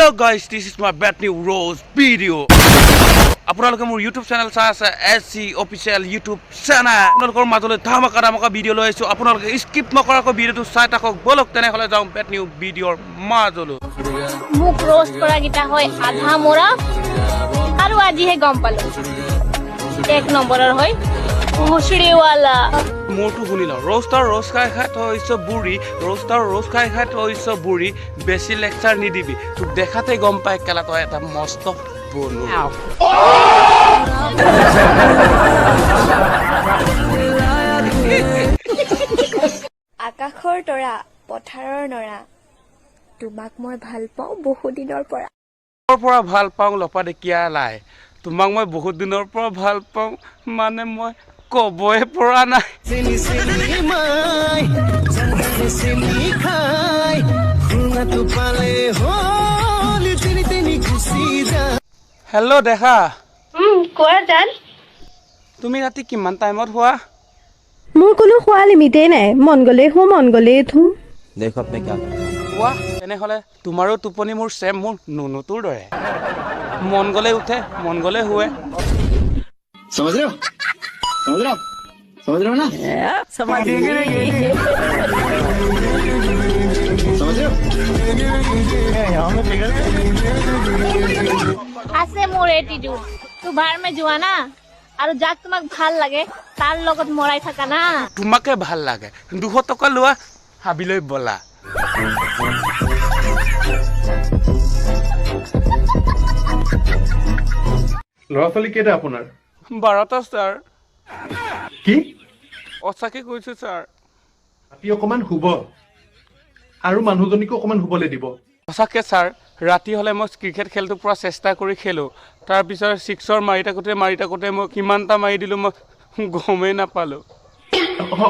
Hello guys, this is my bad new rose video. আপোনালোকে মোৰ YouTube channel চাই আছে ACOfficiall YouTube channel. আপোনালোকৰ মাজলৈ ধামাকা ভিডিও লৈ আইছো। আপোনালোকে স্কিপ নকৰাকৈ ভিডিওটো চাই থাকক। বলক তেনেহলে যাওঁ bad new ভিডিওৰ মাজলৈ। মুখ ৰোস্ট কৰা গিটা হয় আধা মোৰা আৰ আজিহে গম পালো এক নম্বৰেৰ হয় মুসড়িওয়ালা মোৰটো শুনিল ৰোস্টাৰ ৰোজ খাই থৈছ বুঢ়ী ৰোস্টাৰ ৰোজ খাই থৈছ বুঢ়ী বেছি লেকচাৰ নিদিবি তোক দেখাতে গম পাই কেলা তই এটা মস্ত বনু আকাশৰ তৰা পথাৰৰ নৰা তোমাক মই ভাল পাওঁ বহু দিনৰ পৰা ভাল পাওঁ লপা দেখিয়া লাই তোমাক মই বহুত দিনৰ পৰা ভাল পাওঁ মানে মই কবই পৰা নাই হেল্ল' দেখা কোৱা জান তুমি ৰাতি কিমান টাইমত হোৱা মোৰ কোনো খোৱা লিমিটেই নাই মন গ'লেই শু মন গ'লেই থু देखो अपने क्या कर হোৱা তেনেহ'লে তোমাৰো টোপনি মোৰ চেম মোৰ নুনুটোৰ দৰে মন গ'লে উঠে মন গ'লে শুৱে समझ रहे हो समझ रहे हो ना समझ रहे हो আছে মোর এটিটিউড তু ভার মে যোৱা না আৰু যাক তোমাক ভাল লাগে তাৰ লগত মৰাই থাকা না তোমাকে ভাল লাগে 200 টকা লোৱা হাবিলৈ বলা ল'ৰা ছোৱালী কেইটা আপোনাৰ 12টা ছাৰ কি অচাকে কৈছো ছাৰ ৰাতি অকমান শুব আৰু মানুহজনীকো অকমান শুবলৈ দিব সঁচাকে ছাৰ ৰাতি হ'লে মই ক্ৰিকেট খেলটো পুৰা চেষ্টা কৰি খেলো তাৰপিছত 6ৰ মাৰি থাকোঁতে মই কিমানটা মাৰি দিলোঁ মই গমেই নাপালোঁ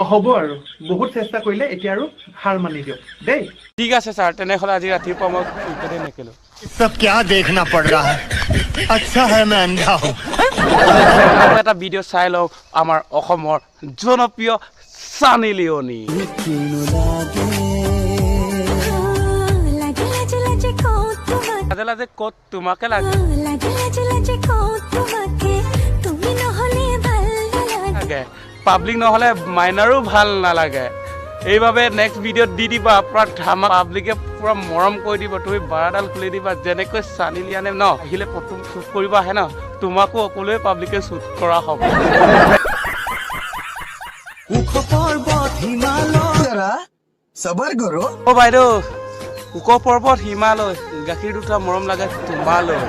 হ'ব আৰু বহুত চেষ্টা কৰিলে এতিয়া আৰু হাৰ মানি দিয়ক দেই ঠিক আছে ছাৰ তেনেহ'লে আজি ৰাতিপুৱা মই ক্ৰিকেটেই নেখেলোঁ सब क्या देखना पड़ रहा है अच्छा है मैं अंधा हूँ এটা ভিডিঅ' চাই লওক আমাৰ অসমৰ জনপ্ৰিয় সানি লিওনি লাজে ক'ত তোমাকে লাগে পাব্লিক নহ'লে মাইনাৰো ভাল নালাগে এইভাবে নেক্সট ভিডিঅ'ত দি দিবা পুৰা ধামা পাব্লিকে পুৰা মৰম কৰি দিব তুমি বাৰাডাল খুলি দিবা যেনেকৈ সানি লিওনে ন আহিলে প্ৰথম শ্বুট কৰিব আহে ন তোমাকো অকলে পাব্লিকে শ্বুট কৰা হ'ব सबर करो ও বাইদেউ উক পৰ্বত হিমালয় গাখীৰ দুটা মৰম লাগে তোমালৈ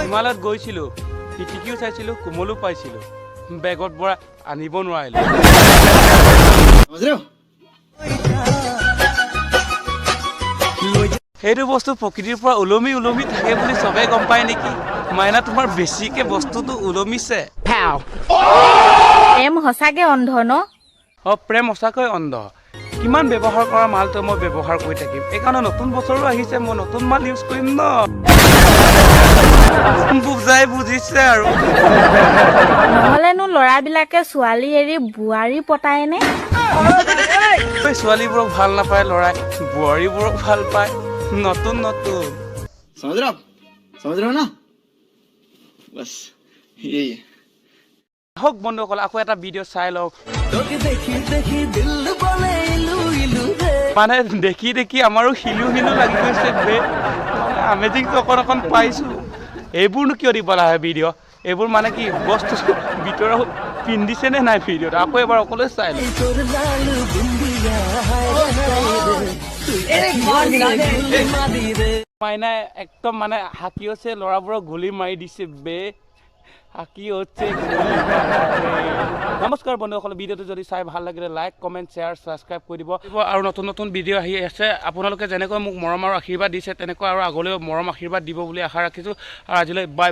হিমালয়ত গৈছিলো পিটিকিও চাইছিলো কোমলো পাইছিলো বেগত বৰা আনিব নোৱাৰিলো समझ रहे हो সেইটো বস্তু প্ৰকৃতিৰ পৰা ওলমি থাকে বুলি সবে গম পায় নেকি মাইনা তোমাৰ বেছিকে বস্তুটো ওলমিছে প্ৰেম সঁচাকে অন্ধ ন প্ৰেম সঁচাকৈ অন্ধ কিমান ব্যৱহাৰ কৰা মালটো মই ব্যৱহাৰ কৰি থাকিম এইকাৰণে নতুন বছৰো আহিছে মই নতুন মাল ইউজ কৰিম ন বুজাই বুজিছে আৰু নহলেনো ল'ৰাবিলাকে ছোৱালী এৰি বোৱাৰী পতায় নে ছোৱালীবোৰক ভাল নাপায় ল'ৰাই বোৱাৰীবোৰক ভাল পায় নতুন समझ रहे हो ना बस यही है হওক বন্ধুসকল আকৌ এটা ভিডিঅ' চাই লওক মানে দেখি আমাৰো হিলু লাগি গৈছে আমেজিংটো অকণ পাইছো এইবোৰনো কিয় দিব লাগে ভিডিঅ' এইবোৰ মানে কি বস্তু ভিতৰত পিন্ধিছে নে নাই ভিডিঅ'ত আকৌ এবাৰ অকলে চাই লওক মাইনাই একদম মানে হাকি আছে ল'ৰাবোৰক গুলি মাৰি দিছে বে হাকি হচ্ছে নমস্কাৰ বন্ধুসকল ভিডিঅ'টো যদি চাই ভাল লাগিলে লাইক কমেণ্ট শ্বেয়াৰ ছাবস্ক্ৰাইব কৰি দিব আৰু নতুন ভিডিঅ' আহি আছে আপোনালোকে যেনেকৈ মোক মৰম আৰু আশীৰ্বাদ দিছে তেনেকৈ আৰু আগলৈও মৰম আশীৰ্বাদ দিব বুলি আশা ৰাখিছোঁ আৰু আজিলৈ বাই